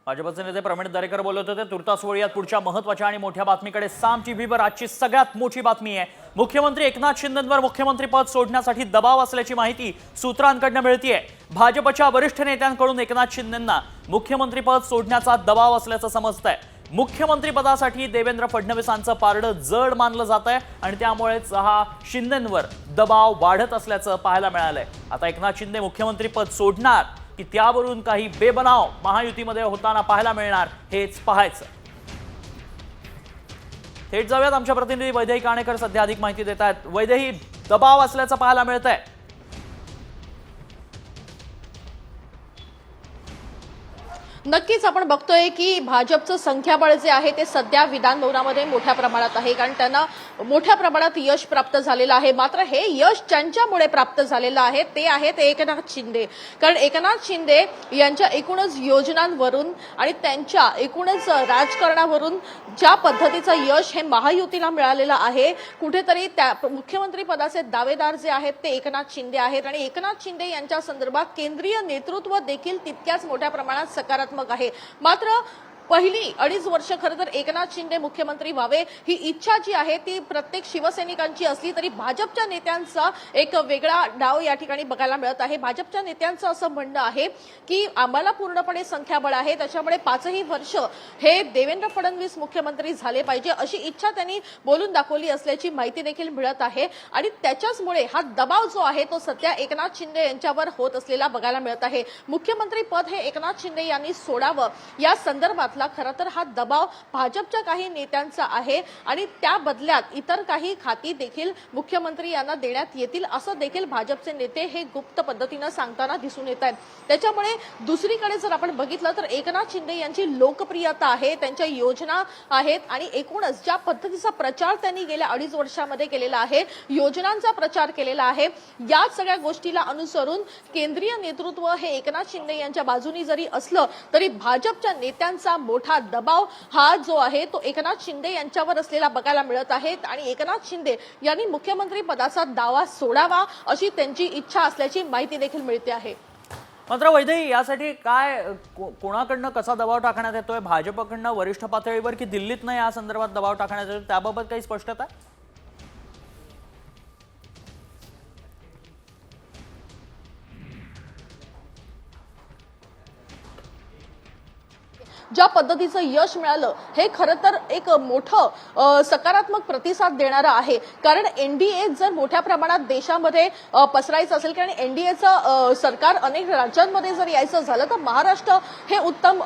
भाजपचे नेते प्रवीण दरेकर बोलत होते। तुर्तास वळूयात पुढच्या महत्त्वाच्या आणि मोठ्या बातमीकडे। साम टीव्हीवर आजची सगळ्यात मोठी बातमी आहे। मुख्यमंत्री एकनाथ शिंदेंवर मुख्यमंत्रीपद सोडण्यासाठी दबाव असल्याची माहिती सूत्रांकडून मिळतेय। भाजपच्या वरिष्ठ नेत्यांकडून एकनाथ शिंदेंना मुख्यमंत्रीपद सोडण्याचा दबाव असल्याचं समजतंय। मुख्यमंत्रीपदासाठी देवेंद्र फडणवीसांचं पारडं जड मानलं जातंय आणि त्यामुळेच हा शिंदेंवर दबाव वाढत असल्याचं पाहायला मिळालंय। आता एकनाथ शिंदे मुख्यमंत्रीपद सोडणार की त्यावरून काही बेबनाव महायुतीमध्ये होताना पाहायला मिळणार हेच पाहायचं। थेट जाऊयात, आमच्या प्रतिनिधी वैदेही काणेकर सध्या अधिक माहिती देत आहेत। वैदेही, दबाव असल्याचं पाहायला मिळतंय। नक्कीच आपण बघतोय की भाजपचं संख्याबळ जे आहे ते सध्या विधान भवनामध्ये मोठ्या प्रमाणात आहे, कारण त्यांना मोठ्या प्रमाणात यश प्राप्त झालेलं आहे। मात्र हे यश ज्यांच्यामुळे प्राप्त झालेलं आहे ते आहेत एकनाथ शिंदे, कारण एकनाथ शिंदे यांच्या एकूणच योजनांवरून आणि त्यांच्या एकूणच राजकारणावरून ज्या पद्धतीचं यश हे महायुतीला मिळालेलं आहे, कुठेतरी त्या मुख्यमंत्री पदाचे दावेदार जे आहेत ते एकनाथ शिंदे आहेत आणि एकनाथ शिंदे यांच्या संदर्भात केंद्रीय नेतृत्व देखील तितक्याच मोठ्या प्रमाणात सकारात्मक आहे। मात्र पहिली 2.5 वर्ष खरं तर एकनाथ शिंदे मुख्यमंत्री व्हावे ही इच्छा जी आहे ती प्रत्येक शिवसैनिकांची असली तरी भाजपच्या नेत्यांचा एक वेगळा डाव या ठिकाणी बघायला मिळत आहे। भाजपच्या नेत्यांचं असं म्हणणं आहे की आम्हाला पूर्णपणे संख्याबळ आहे, त्याच्यामुळे 5ही वर्ष हे देवेंद्र फडणवीस मुख्यमंत्री झाले पाहिजे अशी इच्छा त्यांनी बोलून दाखवली असल्याची माहिती देखील मिळत आहे आणि त्याच्याचमुळे हा दबाव जो आहे तो सध्या एकनाथ शिंदे यांच्यावर होत असलेला बघायला मिळत आहे। मुख्यमंत्री पद हे एकनाथ शिंदे यांनी सोडावं या संदर्भात खरं तर हा दबाव भाजपच्या काही नेत्यांचा आहे आणि त्या बदल्यात इतर काही खाती देखील मुख्यमंत्री यांना देण्यात येतील असं देखील भाजपचे नेते हे गुप्त पद्धतीने सांगताना दिसून येत आहेत। त्याच्यामुळे दुसरीकडे जर आपण बघितलं तर एकनाथ शिंदे यांची लोकप्रियता आहे, त्यांच्या योजना आहेत आणि एकूणच ज्या पद्धतीचा प्रचार त्यांनी गेल्या 2.5 वर्षामध्ये केलेला आहे, योजनांचा प्रचार केलेला आहे, या सगळ्या गोष्टीला अनुसरून केंद्रीय नेतृत्व हे एकनाथ शिंदे यांच्या बाजूनी जरी असलं तरी भाजपच्या नेत्यांचा मोठा दबाव हा जो आहे तो एकनाथ शिंदे यांच्यावर असलेला बघायला मिळत आहे आणि एकनाथ शिंदे यांनी मुख्यमंत्री पदाचा दावा सोडावा अशी त्यांची इच्छा असल्याची माहिती देखील मिळते आहे। मात्र वैदेही, यासाठी काय कोणाकडनं कसा दबाव टाकण्यात येतोय? भाजपकडनं वरिष्ठ पातळीवर की दिल्लीतनं या संदर्भात दबाव टाकण्यात येतोय, त्याबाबत काही स्पष्टता आहे? ज्या पद्धतीचं यश मिळालं हे खरं तर एक मोठं सकारात्मक प्रतिसाद देणारं आहे, कारण एनडीए जर मोठ्या प्रमाणात देशामध्ये पसरायचं असेल कारण एनडीएचं सरकार अनेक राज्यांमध्ये जर यायचं झालं तर महाराष्ट्र हे उत्तम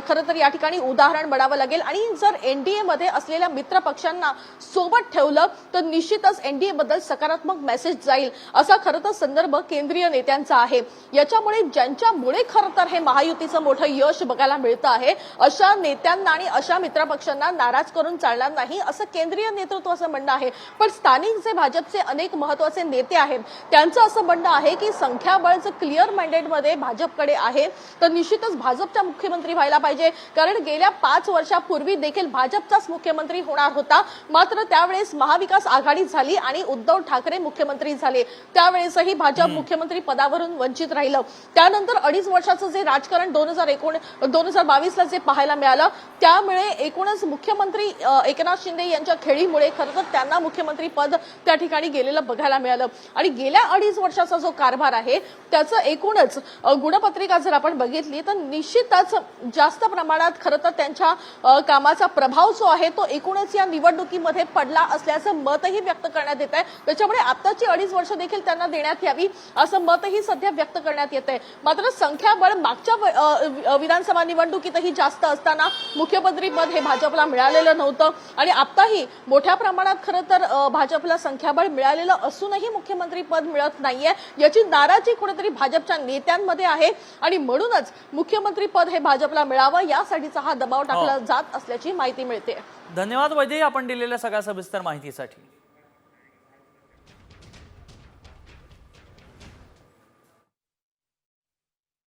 खरं तर या ठिकाणी उदाहरण बनावं लागेल आणि जर एनडीए मध्ये असलेल्या मित्र पक्षांना सोबत ठेवलं तर निश्चितच एनडीए बद्दल सकारात्मक मेसेज जाईल असा खरं तर संदर्भ केंद्रीय नेत्यांचा आहे। याच्यामुळे ज्यांच्यामुळे खरं तर हे महायुतीचं मोठं यश बघायला मिळतं आहे अशा नेत्यांना आणि अशा मित्रपक्षांना नाराज करून चालणार नाही असं केंद्रीय नेतृत्व असं म्हणणं आहे। पण स्थानिक जे भाजपचे अनेक महत्त्वाचे नेते आहेत त्यांचं असं म्हणणं आहे की संख्याबळचं क्लिअर मॅन्डेटमध्ये भाजपकडे आहे तर निश्चितच भाजपचा मुख्यमंत्री व्हायला पाहिजे, कारण गेल्या 5 वर्षापूर्वी देखील भाजपचाच मुख्यमंत्री होणार होता, मात्र त्यावेळेस महाविकास आघाडी झाली आणि उद्धव ठाकरे मुख्यमंत्री झाले, त्यावेळेसही भाजप मुख्यमंत्री पदावरून वंचित राहिलं। त्यानंतर 2.5 वर्षाचं जे राजकारण 2022 जे पाहायला मिळालं त्यामुळे एकूणच मुख्यमंत्री एकनाथ शिंदे यांच्या खेळीमुळे खरं तर त्यांना मुख्यमंत्री पद त्या ठिकाणी गेलेलं बघायला मिळालं आणि गेल्या 2.5 वर्षाचा जो कारभार आहे त्याचं एकूणच गुणपत्रिका जर आपण बघितली तर निश्चितच जास्त प्रमाणात खरं तर त्यांच्या कामाचा प्रभाव जो आहे तो एकूणच या निवडणुकीमध्ये पडला असल्याचं मतही व्यक्त करण्यात येत आहे। त्याच्यामुळे आताची 2.5 वर्ष देखील त्यांना देण्यात यावी असं मतही सध्या व्यक्त करण्यात येत आहे। मात्र संख्याबळ मागच्या विधानसभा निवडणुकीतही जास्त असताना मुख्यमंत्री पद हे भाजपला मिळालेलं नव्हतं आणि आताही मोठ्या प्रमाणात खरं तर भाजपला संख्याबळ मिळालेलं असूनही मुख्यमंत्री पद मिळत नाहीये याची नाराजी कुठेतरी भाजपच्या नेत्यांमध्ये आहे आणि म्हणूनच मुख्यमंत्री पद हे भाजपला मिळावं यासाठीचा हा दबाव टाकला जात असल्याची माहिती मिळते। धन्यवाद वैदेही, आपण दिलेल्या सगळ्या सविस्तर माहितीसाठी।